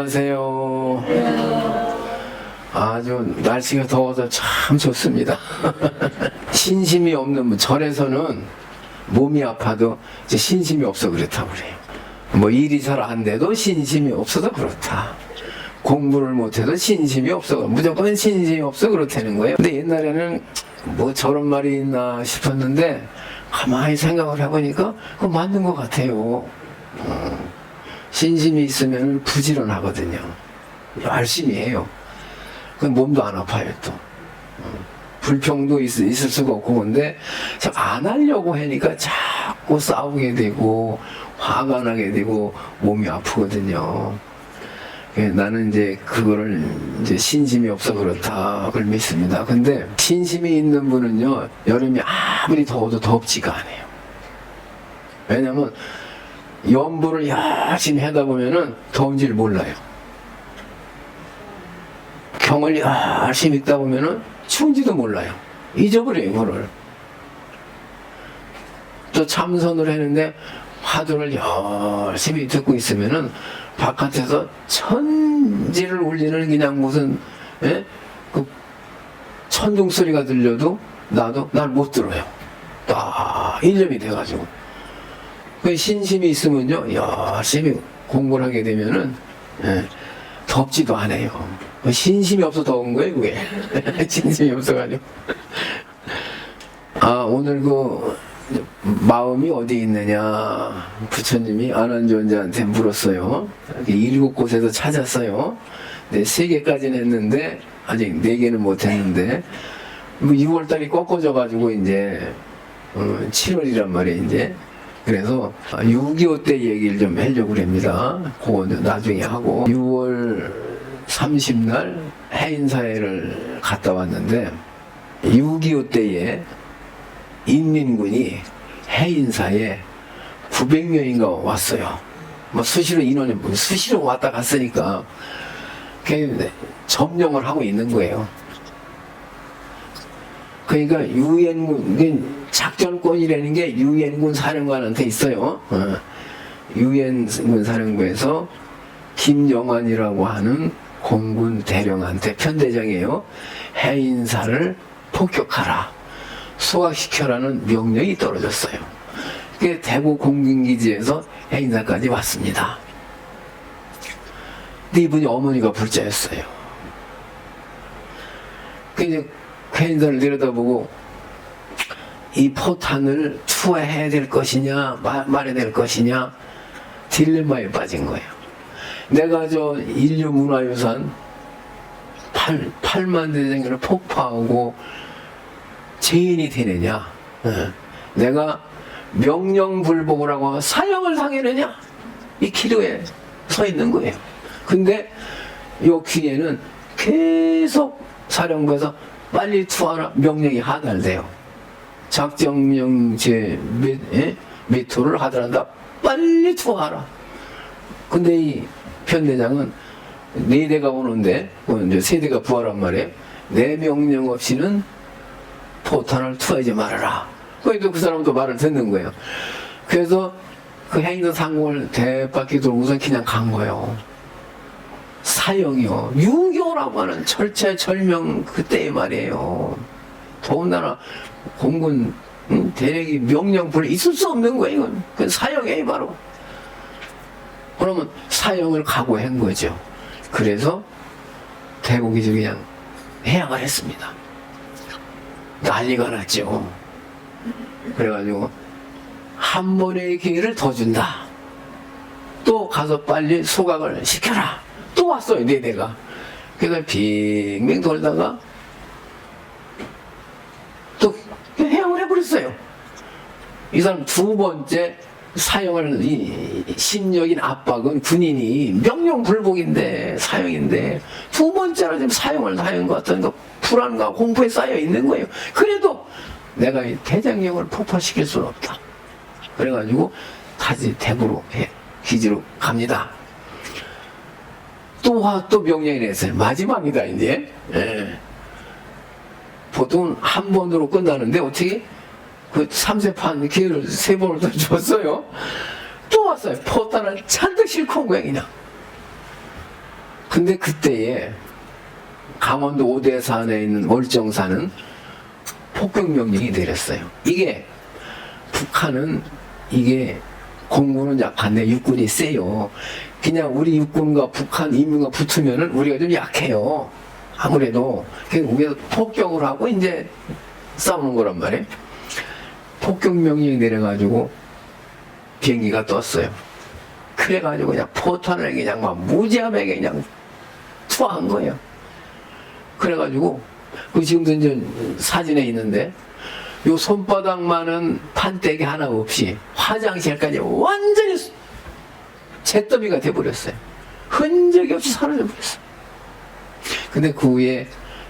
안녕하세요. 아주 날씨가 더워서 참 좋습니다. 신심이 없는 절에서는 몸이 아파도 이제 신심이 없어 그렇다고 그래요. 뭐 일이 잘 안 돼도 신심이 없어서 그렇다. 공부를 못해도 신심이 없어, 무조건 신심이 없어 그렇다는 거예요. 근데 옛날에는 뭐 저런 말이 있나 싶었는데 가만히 생각을 해보니까 그거 맞는 것 같아요. 신심이 있으면 부지런하거든요. 열심히 해요. 그 몸도 안 아파요 또. 불평도 있을 수가 없고. 근데 안 하려고 하니까 자꾸 싸우게 되고 화가 나게 되고 몸이 아프거든요. 나는 이제 그거를 이제 신심이 없어 그렇다 그걸 믿습니다. 근데 신심이 있는 분은요, 여름이 아무리 더워도 덥지가 않아요. 왜냐면 연부를 열심히 하다 보면은 더운지를 몰라요. 경을 열심히 읽다 보면은 추운지도 몰라요. 잊어버려요, 그거를. 또 참선을 했는데 화두를 열심히 듣고 있으면은 바깥에서 천지를 울리는 그냥 무슨 그 천둥 소리가 들려도 나도 날 못 들어요. 딱 일념이 돼가지고. 그 신심이 있으면요, 열심히 공부를 하게 되면은 덥지도 않아요. 신심이 없어 더운 거예요, 그게. 신심이 없어가지고. 오늘 그 마음이 어디 있느냐 부처님이 아난존자한테 물었어요. 7곳에서 찾았어요. 네, 3개까지는 했는데 아직 4개는 못 했는데 6월달이 꺾어져 가지고 이제 7월이란 말이에요 이제. 그래서 6.25 때 얘기를 좀 하려고 합니다. 그거는 나중에 하고. 6월 30날 해인사회를 갔다 왔는데 6.25 때에 인민군이 해인사에 900명인가 왔어요. 뭐 수시로 인원이 수시로 왔다 갔으니까 점령을 하고 있는 거예요. 그러니까 유엔군 작전권이라는 게 유엔군 사령관한테 있어요. 유엔군 사령부에서 김영환이라고 하는 공군 대령한테 편대장이에요. 해인사를 폭격하라, 소각시켜라는 명령이 떨어졌어요. 그게 대구 공군기지에서 해인사까지 왔습니다. 근데 이분이 어머니가 불자였어요. 그래서 해인사를 내려다보고 이 포탄을 투하해야 될 것이냐 말아야 될 것이냐 딜레마에 빠진 거예요. 내가 저 인류 문화유산 8만 대장경을 폭파하고 죄인이 되느냐, 내가 명령불복을 하고 사형을 당하느냐, 이 기로에 서 있는 거예요. 근데 요 귀에는 계속 사령부에서 빨리 투하라 명령이 하달돼요. 작정명 몇 호를 하더라도 빨리 투하라. 근데 이 편대장은 4대가 오는데 이제 3대가 부하란 말이에요. 내 명령 없이는 포탄을 투하하지 말아라. 그래도 그 사람도 말을 듣는 거예요. 그래서 그 해인사 상공을 대바퀴 돌고서 그냥 간 거예요. 사형이요. 유교라고 하는 철체철명 그때의 말이에요. 더군다나 공군 대령이 명령불에 있을 수 없는 거예요. 이건 그건 사형이에요 바로. 그러면 사형을 각오한 거죠. 그래서 대구기지 그냥 해양을 했습니다. 난리가 났죠. 그래가지고 한 번의 기회를 더 준다. 또 가서 빨리 소각을 시켜라. 또 왔어요 4대가. 그래서 빙빙 돌다가 또 해양을 해버렸어요. 이 사람 2번째 사형을, 이 심적인 압박은 군인이 명령불복인데 사형인데 2번째로 지금 사형을 당한 것 같은 거 불안과 공포에 쌓여 있는 거예요. 그래도 내가 이 대장경을 폭발시킬 수는 없다. 그래가지고 다시 대구로 기지로 갑니다. 또 명령이 냈어요. 마지막이다 이제. 보통 한 번으로 끝나는데 어떻게 그 3세판 기회를 3번을 더 줬어요. 또 왔어요. 포탄을 잔뜩 싣고 온 거야 그냥. 근데 그때에 강원도 오대산에 있는 월정사는 폭격명령이 내렸어요. 이게 북한은 이게 공군은 약한데 육군이 세요. 그냥 우리 육군과 북한 인민과 붙으면은 우리가 좀 약해요. 아무래도 우리가 폭격을 하고 이제 싸우는 거란 말이에요. 폭격 명령이 내려가지고 비행기가 떴어요. 그래가지고 그냥 포탄을 그냥 막 무지하게 그냥 투하한 거예요. 그래가지고 그 지금도 이제 사진에 있는데 요 손바닥만한 판때기 하나 없이 화장실까지 완전히 잿더미가 돼버렸어요. 흔적이 없이 사라져 버렸어요. 근데 그 후에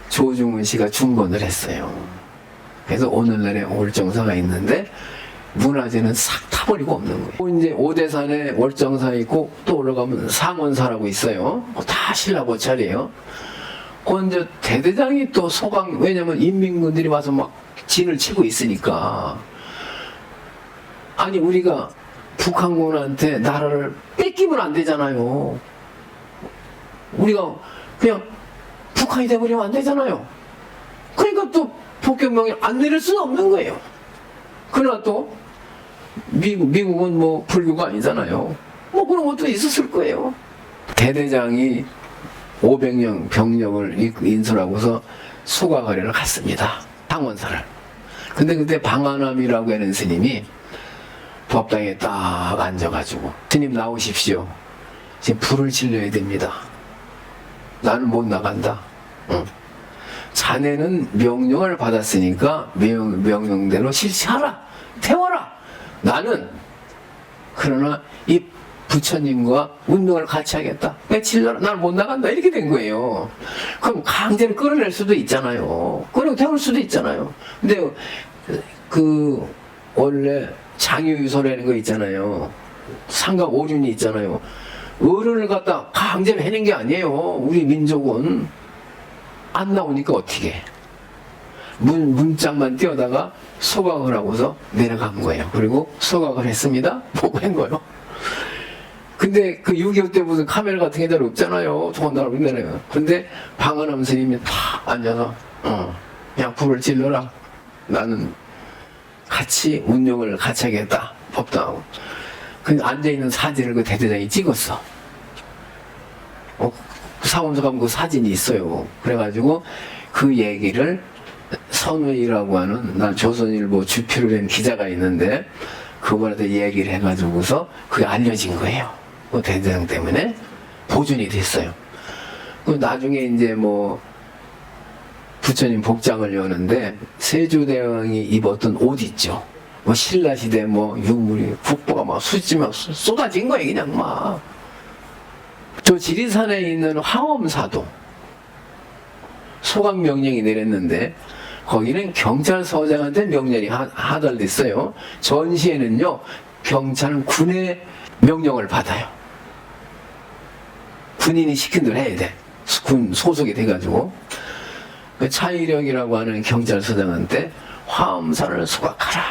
조중훈 씨가 중건을 했어요. 그래서 오늘날에 월정사가 있는데 문화재는 싹 타버리고 없는 거예요. 이제 오대산에 월정사 있고 또 올라가면 상원사라고 있어요. 다 신라 고찰이에요. 그 이제 대대장이 또 소강, 왜냐면 인민군들이 와서 막 진을 치고 있으니까. 아니 우리가 북한군한테 나라를 뺏기면 안 되잖아요. 우리가 그냥 북한이 돼버리면 안 되잖아요. 그러니까 또 폭격명령 안 내릴 수는 없는 거예요. 그러나 또 미국은 뭐 불교가 아니잖아요. 뭐 그런 것도 있었을 거예요. 대대장이 500명 병력을 인솔하고서 수과거리를 갔습니다. 당원사를. 근데 그때 방한함이라고 하는 스님이 법당에 딱 앉아가지고 스님 나오십시오. 지금 불을 질러야 됩니다. 나는 못 나간다. 응. 자네는 명령을 받았으니까 명령대로 실시하라. 태워라. 나는 그러나 이 부처님과 운명을 같이 하겠다. 왜 질러라. 나는 못 나간다. 이렇게 된 거예요. 그럼 강제로 끌어낼 수도 있잖아요. 끌어 태울 수도 있잖아요. 근데 그 원래 장유유서라는 거 있잖아요. 상각 오륜이 있잖아요. 어른을 갖다 강제로 해낸 게 아니에요. 우리 민족은 안 나오니까 어떻게 해. 문짝만 띄어다가 소각을 하고서 내려간 거예요. 그리고 소각을 했습니다. 보고 한 거예요. 근데 그 6.25 때 무슨 카메라 같은 게 잘 없잖아요. 더군다나 우리나라에. 근데 방한함 스님이 탁 앉아서 그냥 불을 질러라. 나는 같이 운영을 같이 하겠다. 법당하고. 그 앉아있는 사진을 그 대대장이 찍었어. 사원소 가면 그 사진이 있어요. 그래가지고 그 얘기를 선우이라고 하는 난 조선일보 주필을 낸 기자가 있는데 그분한테 얘기를 해가지고서 그게 알려진 거예요. 그 대대장 때문에 보존이 됐어요. 그 나중에 이제 뭐 부처님 복장을 여는데 세조대왕이 입었던 옷 있죠. 뭐 신라시대 뭐 유물이 국보가 막 수지 막 쏟아진 거예요. 그냥 막. 저 지리산에 있는 화엄사도 소각 명령이 내렸는데 거기는 경찰서장한테 명령이 하달됐어요. 전시에는요 경찰은 군의 명령을 받아요. 군인이 시킨 대로 해야 돼. 군 소속이 돼가지고 그 차이력이라고 하는 경찰서장한테 화엄사를 소각하라.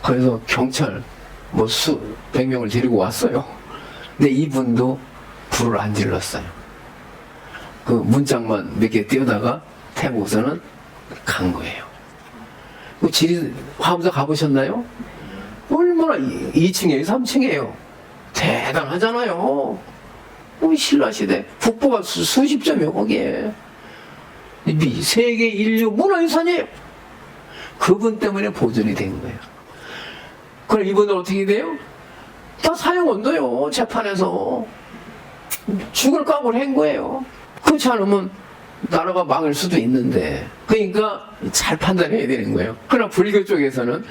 그래서 경찰 뭐 100명을 데리고 왔어요. 근데 이분도 불을 안 질렀어요. 그 문짝만 몇 개 띄우다가 태고서는 간 거예요. 그 화엄사 가보셨나요? 얼마나 2층이에요? 3층이에요? 대단하잖아요. 우리 신라시대 국보가 수십 점이에요. 거기에 세계 인류 문화유산이에요. 그분 때문에 보존이 된 거예요. 그럼 이분은 어떻게 돼요? 다 사형언도요. 재판에서 죽을 각오를 한 거예요. 그렇지 않으면 나라가 망할 수도 있는데, 그러니까 잘 판단해야 되는 거예요. 그러나 불교 쪽에서는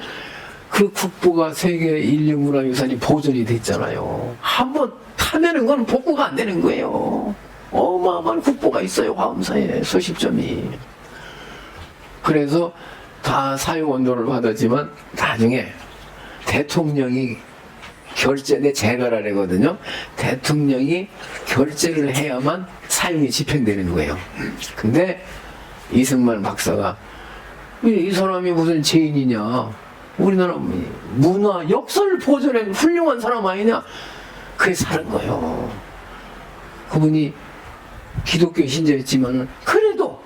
그 국보가 세계 인류 문화유산이 보존이 됐잖아요. 한번 타면은 건 복구가 안 되는 거예요. 어마어마한 국보가 있어요. 화엄사에 수십 점이. 그래서 다 사용언도를 받았지만 나중에 대통령이 결제, 재가라래거든요. 대통령이 결제를 해야만 사용이 집행되는 거예요. 근데 이승만 박사가 이 사람이 무슨 죄인이냐, 우리나라 문화 역사를 보존한 훌륭한 사람 아니냐, 그게 사는 거예요. 그분이 기독교 신자였지만 그래도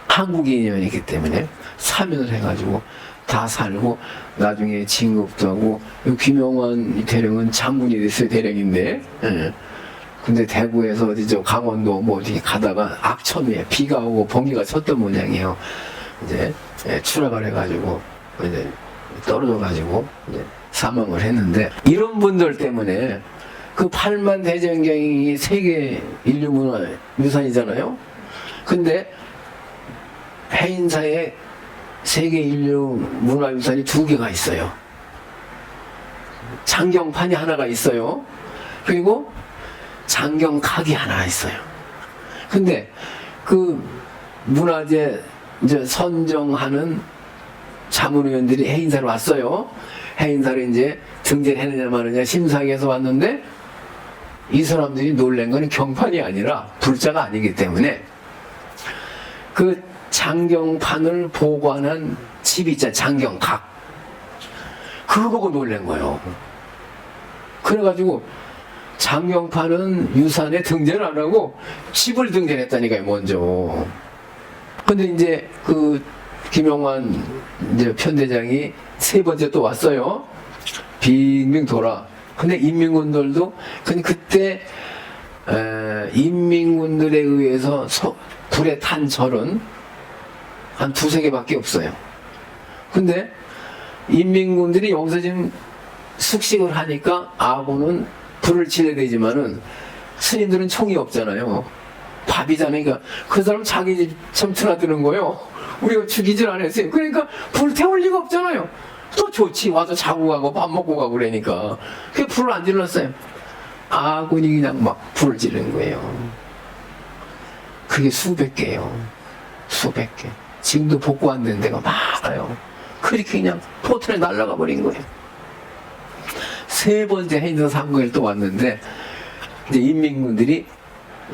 한국인이었기 때문에 사면을 해가지고 다 살고 나중에 진급도 하고 김영환 대령은 장군이 됐어요. 대령인데 예. 근데 대구에서 어디 저 강원도 뭐 어디 가다가 악천후에 비가 오고 번개가 쳤던 모양이에요. 이제 예, 추락을 해가지고 이제 떨어져가지고 이제 사망을 했는데 이런 분들 때문에 그 8만 대전경이 세계 인류문화유산이잖아요. 근데 해인사에 세계 인류문화유산이 2개가 있어요. 장경판이 하나가 있어요. 그리고 장경각이 하나 있어요. 근데 그 문화재 이제 선정하는 자문위원들이 해인사로 왔어요. 해인사를 이제 등재를 했느냐 마느냐 심사위에서 왔는데 이 사람들이 놀란 거는 경판이 아니라 불자가 아니기 때문에 그 장경판을 보관한 집이 있잖아요. 장경각. 그거 보고 놀란 거예요. 그래가지고 장경판은 유산에 등재를 안 하고 집을 등재했다니까요, 먼저. 근데 이제 그 김영환 이제 편대장이 3번째 또 왔어요. 빙빙 돌아. 근데 인민군들도 그때 인민군들에 의해서 불에 탄 절은 한 2-3개밖에 없어요. 근데 인민군들이 여기서 지금 숙식을 하니까 아군은 불을 지려야 되지만은 스님들은 총이 없잖아요. 밥이잖아요. 그러니까 그 사람 자기 집 점쳐놔드는 거예요. 우리가 죽이질 않았어요. 그러니까 불 태울 리가 없잖아요. 또 좋지. 와서 자고 가고 밥 먹고 가고 그러니까. 그 불을 안 질렀어요. 아군이 그냥 막 불을 지르는 거예요. 그게 수백 개예요. 수백 개. 지금도 복구 안 된 데가 많아요. 그렇게 그냥 포탄에 날아가 버린 거예요. 3번째 해인사 상거에 또 왔는데 이제 인민군들이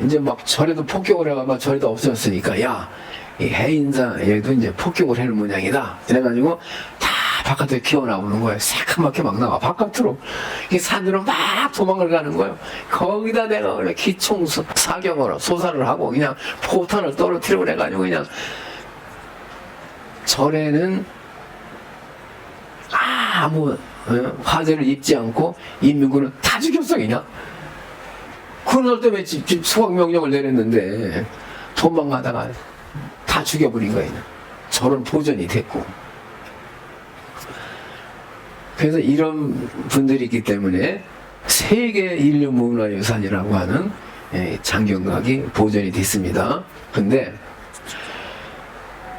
이제 막 절에도 폭격을 해가지고 절에도 없어졌으니까 야, 이 해인사 얘도 이제 폭격을 해는 모양이다. 이래가지고 다 바깥에 기어 나오는 거예요. 새까맣게 막 나와 바깥으로. 이 산으로 막 도망을 가는 거예요. 거기다 내가 원래 기총 사격으로 소사를 하고 그냥 포탄을 떨어뜨리고 해가지고 그냥 절에는 아무 화재를 입지 않고 인민군은 다 죽였어 그냥. 그런 때문에 수학 명령을 내렸는데 도망가다가 다 죽여버린 거예요. 절은 보존이 됐고. 그래서 이런 분들이 있기 때문에 세계 인류문화유산이라고 하는 장경각이 보존이 됐습니다. 근데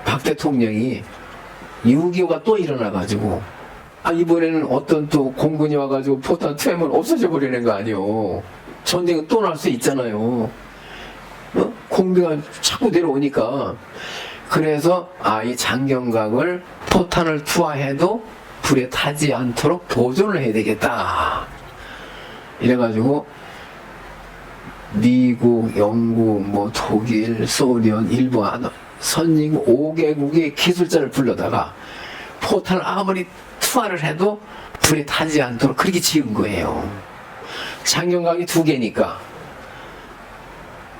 박 대통령이 6.25가 또 일어나가지고 이번에는 어떤 또 공군이 와가지고 포탄 투하면 없어져 버리는 거 아니요. 전쟁은 또 날 수 있잖아요. 공비가 자꾸 내려오니까. 그래서 이 장경각을 포탄을 투하해도 불에 타지 않도록 보존을 해야 되겠다. 이래가지고 미국, 영국, 뭐 독일, 소련, 일본 선진 5개국의 기술자를 불러다가 포탄을 아무리 투하를 해도 불에 타지 않도록 그렇게 지은 거예요. 장경각이 2개니까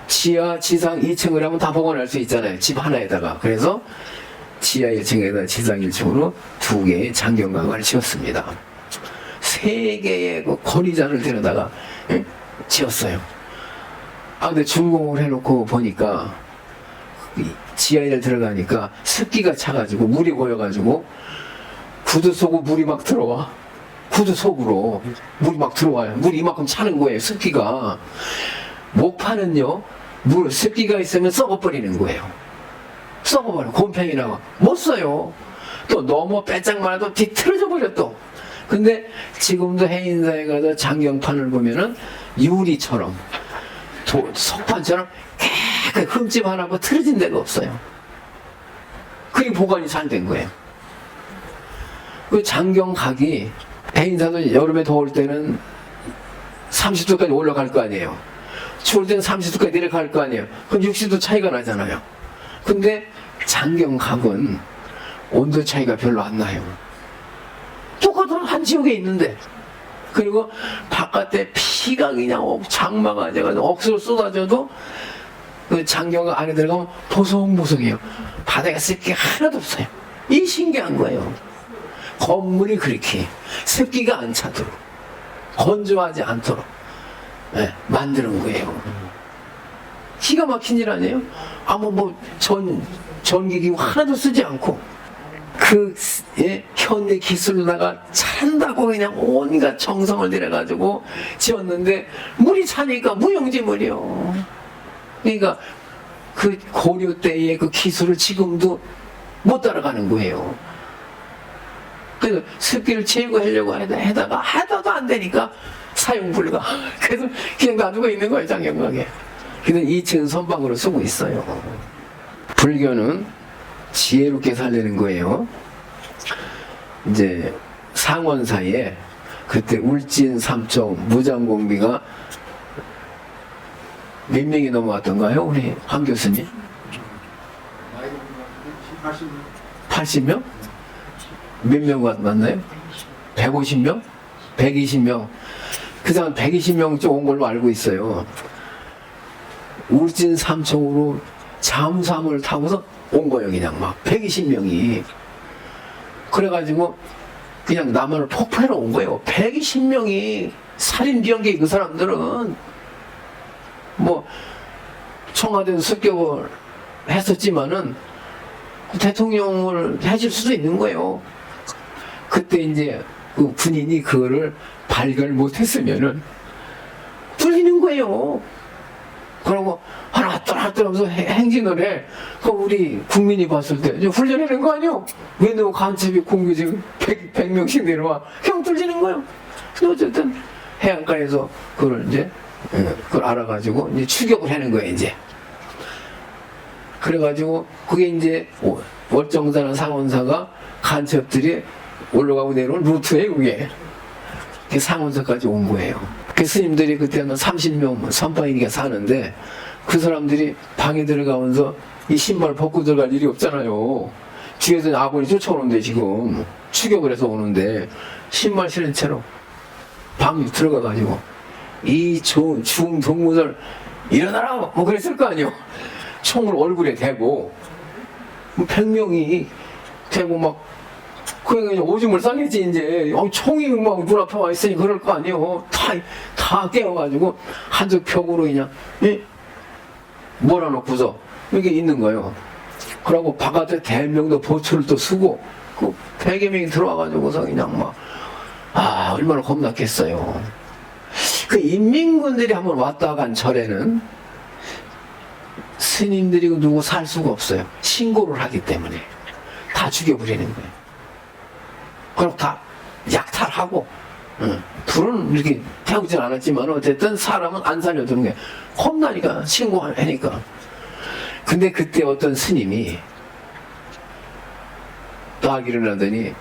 지하, 지상 2층을 하면 다 보관할 수 있잖아요. 집 하나에다가. 그래서 지하 1층에다 지상 1층으로 2개의 장경각을 지었습니다. 3개의 그 권위자를 데려다가 지었어요. 근데 준공을 해놓고 보니까 지하에 들어가니까 습기가 차가지고 물이 고여가지고 구두 속으로 물이 막 들어와. 구두 속으로 물이 막 들어와요. 물이 이만큼 차는 거예요. 습기가. 목판은요, 습기가 있으면 썩어버리는 거예요. 썩어버려. 곰팡이라고. 못 써요. 또 너무 빼짝만 해도 뒤틀어져 버려 또. 근데 지금도 해인사에 가서 장경판을 보면은 유리처럼 석판처럼 깨끗 흠집 하나 뭐 틀어진 데가 없어요. 그게 보관이 잘 된 거예요. 그 장경각이 해인사도 여름에 더울 때는 30도까지 올라갈 거 아니에요. 추울 때는 30도까지 내려갈 거 아니에요. 그럼 60도 차이가 나잖아요. 근데 장경각은 온도 차이가 별로 안 나요. 똑같은 한 지역에 있는데 그리고 바깥에 피가 그냥 장마가 돼가지고 억수로 쏟아져도 그 장경 안에 들어가면 보송보송해요. 바닥에 습기 하나도 없어요. 이 신기한 거예요. 건물이 그렇게 습기가 안 차도록 건조하지 않도록 만드는 거예요. 기가 막힌 일 아니에요? 아무 전기기구 하나도 쓰지 않고 현대 기술로다가 잘한다고 그냥 온갖 정성을 들여가지고 지었는데 물이 차니까 무용지물이요. 그러니까 그 고려 때의 그 기술을 지금도 못 따라가는 거예요. 그래서 습기를 제거하려고 해다가 하다도 안 되니까 사용 불가. 그래서 그냥 놔두고 있는 거예요, 장경각에. 그래서 2층은 선방으로 쓰고 있어요. 불교는 지혜롭게 살리는 거예요. 이제 상원사에 그때 울진 삼청 무장공비가 몇 명이 넘어왔던가요? 우리 황 교수님? 80명? 몇 명 왔나요? 150명? 120명? 그 사람 120명 온 걸로 알고 있어요. 울진 삼청으로 잠수함을 타고서 온 거예요. 그냥 막 120명이. 그래가지고 그냥 남한을 폭파하러 온 거예요. 120명이 살인비연계. 그 사람들은 뭐 청와대도 습격을 했었지만은 대통령을 해줄 수도 있는 거예요. 그때 이제 그 군인이 그거를 발견을 못했으면은 뚫리는 거예요. 그러고 하나 하면서 행진을 해. 그럼 우리 국민이 봤을 때 훈련하는 거 아니요? 왜 너 간첩이 공기 지금 100명씩 내려와? 그냥 뚫리는 거예요. 근데 어쨌든 해안가에서 그걸 이제 그걸 알아가지고 이제 추격을 하는 거예요. 이제 그래가지고 그게 이제 월정사나 상원사가 간첩들이 올라가고 내려온 루트예요. 그게 상원사까지 온 거예요. 그 스님들이 그때는 30명 선파인이가 사는데 그 사람들이 방에 들어가면서 이 신발 벗고 들어갈 일이 없잖아요. 뒤에서 아군이 쫓아오는데 지금 추격을 해서 오는데 신발 신은 채로 방에 들어가가지고 이 죽은 동무들 일어나라 뭐 그랬을 거 아니에요. 총을 얼굴에 대고 100명이 대고 막 그냥 오줌을 싸겠지 이제. 총이 막 눈앞에 와 있으니 그럴 거 아니에요. 다 깨워가지고 한쪽 벽으로 그냥 몰아놓고서 이게 있는 거예요. 그러고 바깥에 대명도 보초를 또 쓰고 그 100여 명이 들어와가지고서 그냥 막 얼마나 겁났겠어요. 그 인민군들이 한번 왔다 간 절에는 스님들이 누구 살 수가 없어요. 신고를 하기 때문에 다 죽여버리는 거예요. 그럼 다 약탈하고 불은 이렇게 태우진 않았지만 어쨌든 사람은 안 살려두는 거예요. 겁나니까 신고하니까. 근데 그때 어떤 스님이 딱 일어나더니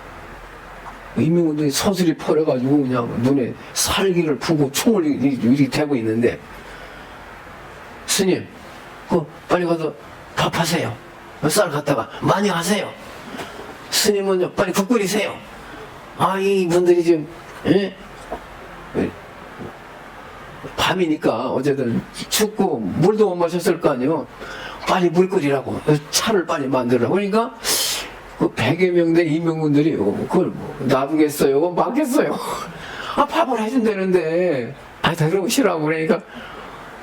인민군들이 서슬이 퍼려가지고 그냥 눈에 살기를 푸고 총을 이렇게 대고 있는데 스님 빨리 가서 밥하세요. 쌀 갖다가 많이 하세요. 스님은 빨리 국 끓이세요. 이분들이 지금 밤이니까 어쨌든 춥고 물도 못 마셨을 거 아니에요. 빨리 물 끓이라고 차를 빨리 만들라고. 그러니까 그 100여 명 된 인민군들이 그걸 놔두겠어요? 막겠어요? 밥을 해준다는데 다 그러고 싫어하고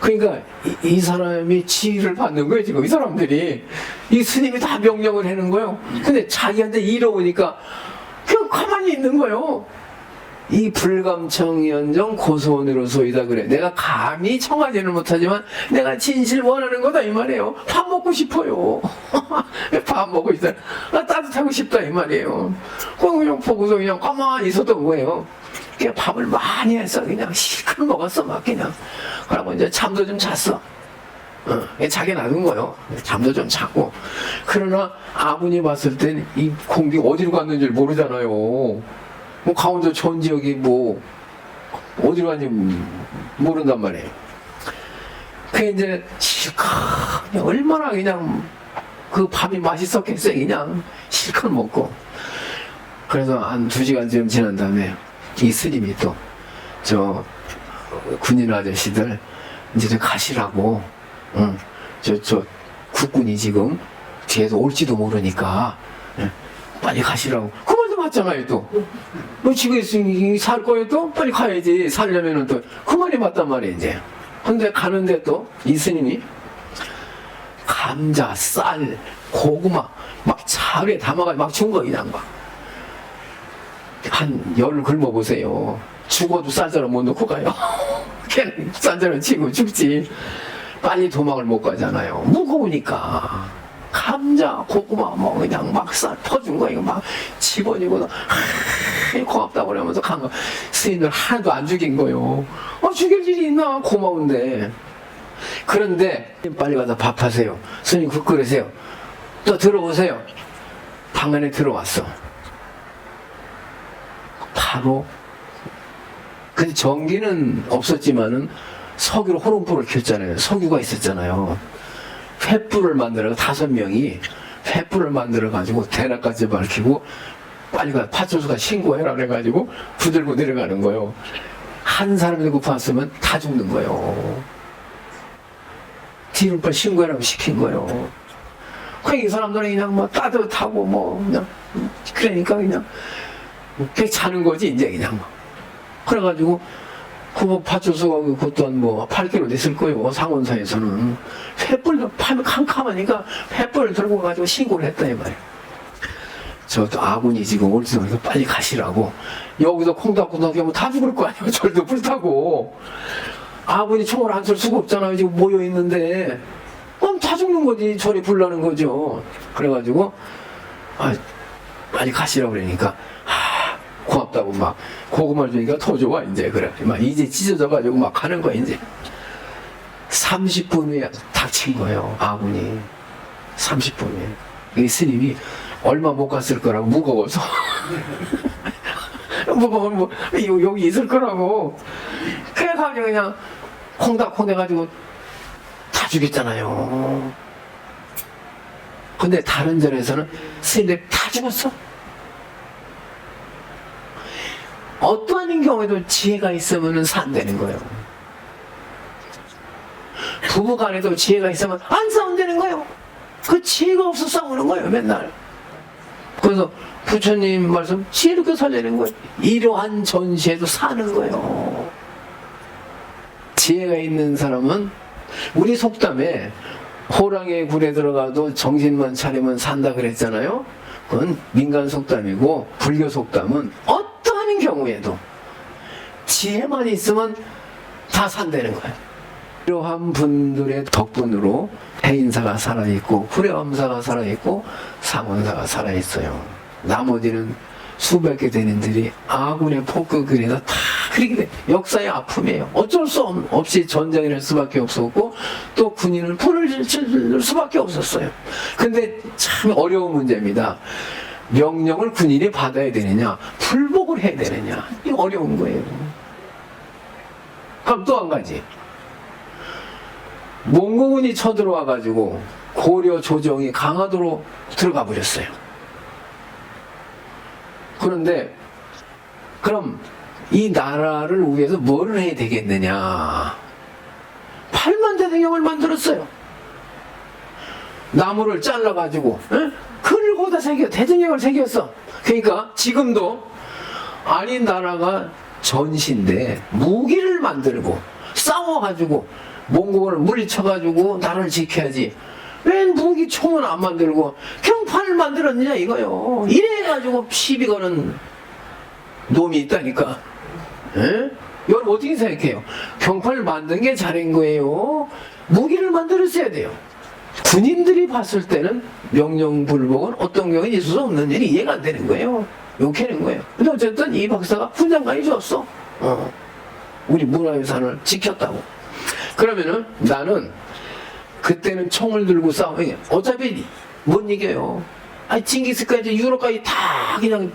그러니까 이 사람이 지휘를 받는 거예요. 지금 이 사람들이 이 스님이 다 명령을 하는 거예요. 근데 자기한테 이러오니까 그냥 가만히 있는 거예요. 이 불감청연정 고소원으로소이다 그래. 내가 감히 청하지는 못하지만 내가 진실 원하는 거다 이 말이에요. 밥 먹고 싶어요. 밥 먹고 싶다. 따뜻하고 싶다 이 말이에요. 그냥 보고서 그냥 가만히 있었던 거예요. 그냥 밥을 많이 해서 그냥 실컷 먹었어 막 그냥. 그러고 이제 잠도 좀 잤어. 자기 놔둔 거예요. 잠도 좀 자고. 그러나 아군이 봤을 땐 이 공기 어디로 갔는지 모르잖아요. 강원도 전 지역이 어디로 갔는지 모른단 말이에요. 그게 이제 실컷 얼마나 그냥 그 밥이 맛있었겠어요. 그냥 실컷 먹고. 그래서 한 2시간쯤 지난 다음에 이 스님이 또 저 군인 아저씨들 이제 좀 가시라고. 응. 저 국군이 지금 뒤에서 올지도 모르니까 빨리 가시라고. 그 말도 맞잖아요. 또 너 지금 있으니 살 거예요. 또 빨리 가야지. 살려면은 또 그 말이 맞단 말이에요. 이제 근데 가는데 또 이 스님이 감자, 쌀, 고구마 막 차에 담아가지고 막 준 거 그냥 막 한 열을 굶어보세요. 죽어도 쌀자루 못 넣고 가요. 걔는 쌀자루 치고 죽지. 빨리 도망을 못 가잖아요. 무거우니까. 감자, 고구마 뭐 그냥 막 쌀 퍼준 거 이거 막 집어지고 고맙다고 그러면서 간 거. 스님들 하나도 안 죽인 거요. 죽일 일이 있나? 고마운데. 그런데 빨리 가서 밥하세요. 스님 국 끓이세요. 또 들어오세요. 방 안에 들어왔어. 바로 근데 전기는 없었지만은 석유로 호롱불을 켰잖아요. 석유가 있었잖아요. 횃불을 만들어 5명이 횃불을 만들어 가지고 대낮까지 밝히고 빨리 가 파출소가 신고해라 그래가지고 부들고 내려가는 거예요. 한 사람이 고팠으면 다 죽는 거예요. 뒤를 빨리 신고해라고 시킨 거예요. 그냥 이 사람들은 그냥 뭐 따뜻하고 뭐 그냥 그러니까 그냥 자는 거지 이제 그냥 그래가지고 그 파출소가 그것도 뭐 8km 됐을 거예요. 상원사에서는 횃불도 캄캄하니까 횃불을 들고 가지고 신고를 했다 이 말이에요. 저 아군이 지금 올지도 모르니까 빨리 가시라고. 여기서 콩닥콩닥 하면 다 죽을 거 아니에요. 절도 불타고 아군이 총을 안 쏠 수가 없잖아요. 지금 모여 있는데 그럼 다 죽는 거지. 절이 불나는 거죠. 그래가지고 빨리 가시라고 그러니까 고맙다고 막 고구마를 주니까 더 좋아 이제. 그래 막 이제 찢어져가지고 막 가는 거야 이제. 30분 후에 닥친 거예요. 아군이 30분 후에. 이 스님이 얼마 못 갔을 거라고 무거워서 뭐 여기 있을 거라고 그래가지고 그냥 콩닥콩 해가지고 다 죽였잖아요. 근데 다른 절에서는 스님들 다 죽었어. 어떠한 경우에도 지혜가 있으면 산다는 거예요. 부부간에도 지혜가 있으면 안 싸운다는 거예요. 그 지혜가 없어 싸우는 거예요 맨날. 그래서 부처님 말씀 지혜롭게 살려는 거예요. 이러한 전시에도 사는 거예요. 지혜가 있는 사람은 우리 속담에 호랑이의 굴에 들어가도 정신만 차리면 산다 그랬잖아요. 그건 민간 속담이고 불교 속담은 어떠한 경우에도 지혜만 있으면 다 산다는 거예요. 이러한 분들의 덕분으로 해인사가 살아있고 후려암사가 살아있고 상원사가 살아있어요. 나머지는 수백 개 되는들이 아군의 폭격들이나 다 그렇게 돼. 역사의 아픔이에요. 어쩔 수 없이 전쟁을 할 수밖에 없었고 또 군인을 불을 칠 수밖에 없었어요. 근데 참 어려운 문제입니다. 명령을 군인이 받아야 되느냐 불복을 해야 되느냐 이 어려운 거예요. 그럼 또 한 가지 몽고군이 쳐들어와 가지고 고려 조정이 강화도로 들어가 버렸어요. 그런데 그럼 이 나라를 위해서 뭘 해야 되겠느냐. 8만 대대경을 만들었어요. 나무를 잘라가지고 글을 거기다 새겨 대대경을 새겼어. 그러니까 지금도 아닌 나라가 전시인데 무기를 만들고 싸워가지고 몽고군을 물리쳐가지고 나라를 지켜야지. 왜 무기 총은 안 만들고 경판을 만들었느냐 이거요. 이래가지고 시비 거는 놈이 있다니까. 에? 여러분 어떻게 생각해요? 경판을 만든 게 잘한 거예요? 무기를 만들었어야 돼요. 군인들이 봤을 때는 명령불복은 어떤 경우에 있을 수 없는 일이 이해가 안 되는 거예요. 욕하는 거예요. 근데 어쨌든 이 박사가 훈장관이 줬어. 우리 문화유산을 지켰다고. 그러면은 나는 그때는 총을 들고 싸워. 어차피 못 이겨요. 징기스까지 유럽까지 다 그냥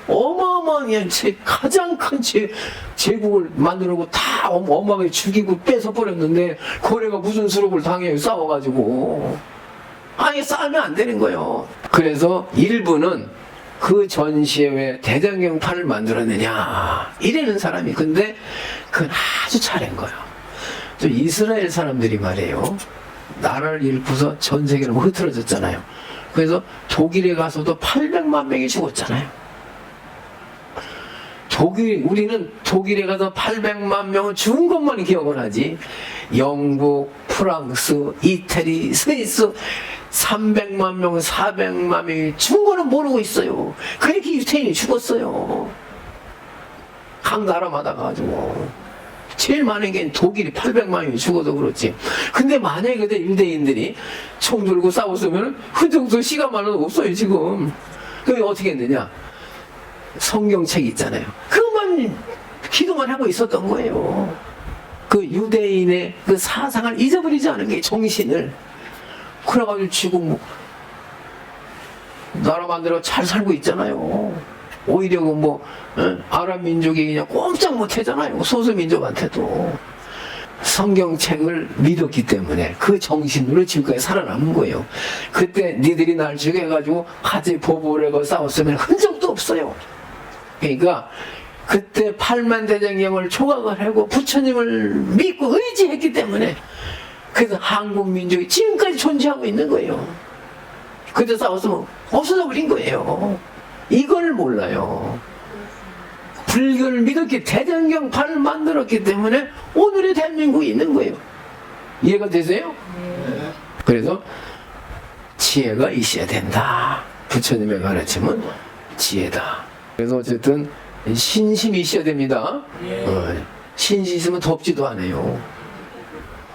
어마어마한 가장 큰 제국을 만들고 다 어마어마하게 죽이고 뺏어버렸는데 고래가 무슨 수록을 당해요. 싸워가지고. 싸우면 안 되는 거예요. 그래서 일부는 그 전시에 왜 대장경판을 만들었느냐 이래는 사람이. 근데 그건 아주 잘한 거예요. 또 이스라엘 사람들이 말이에요, 나라를 잃고서 전 세계로 흐트러졌잖아요. 그래서 독일에 가서도 800만 명이 죽었잖아요. 우리는 독일에 가서 800만 명은 죽은 것만 기억을 하지, 영국, 프랑스, 이태리, 스위스 300만 명, 400만 명이 죽은 거는 모르고 있어요. 그렇게 유태인이 죽었어요. 각 나라마다 가지고. 제일 많은 게 독일이 800만 명이 죽어도 그렇지. 근데 만약에 그때 유대인들이 총 들고 싸웠으면 흔적도 시간만은 없어요, 지금. 그게 어떻게 했느냐? 성경책 있잖아요. 그것만 기도만 하고 있었던 거예요. 그 유대인의 그 사상을 잊어버리지 않은 게 정신을. 그래가지고 지금 나라 만들어 잘 살고 있잖아요. 오히려 아랍 민족이 그냥 꼼짝 못 하잖아요. 소수민족한테도. 성경책을 믿었기 때문에 그 정신으로 지금까지 살아남은 거예요. 그때 니들이 날 죽여가지고 하지 보보라고 싸웠으면 흔적도 없어요. 그러니까 그때 8만 대장경을 초각을 하고 부처님을 믿고 의지했기 때문에 그래서 한국 민족이 지금까지 존재하고 있는 거예요. 그때 싸웠으면 없어져 버린 거예요. 이걸 몰라요. 불교를 믿었기, 대장경판을 만들었기 때문에 오늘의 대한민국이 있는 거예요. 이해가 되세요? 그래서 지혜가 있어야 된다. 부처님의 가르침은 지혜다. 그래서 어쨌든 신심이 있어야 됩니다. 신심 있으면 덥지도 않아요.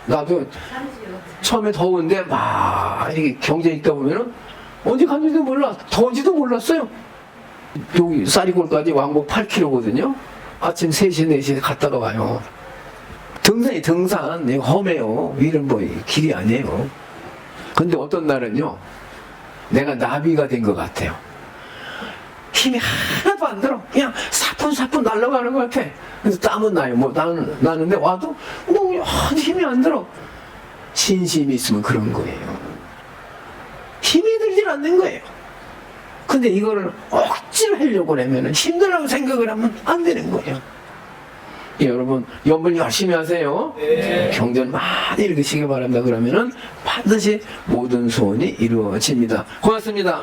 나도 처음에 더운데 막 이렇게 경제 읽다 보면은 언제 간지도 몰라. 더운지도 몰랐어요. 여기 쌀이골까지 왕복 8km거든요. 아침 3시, 4시에 갔다가 와요. 등산, 험해요. 위는 길이 아니에요. 근데 어떤 날은요, 내가 나비가 된 것 같아요. 힘이 하나도 안 들어. 그냥 사뿐사뿐 날아가는 것 같아. 그래서 땀은 나요. 나는데 와도 힘이 안 들어. 신심이 있으면 그런 거예요. 힘이 들질 않는 거예요. 근데 이거를 억지로 하려고 하면, 힘들라고 생각을 하면 안 되는 거예요. 여러분, 연분 열심히 하세요. 네. 경전 많이 읽으시기 바랍니다. 그러면은 반드시 모든 소원이 이루어집니다. 고맙습니다.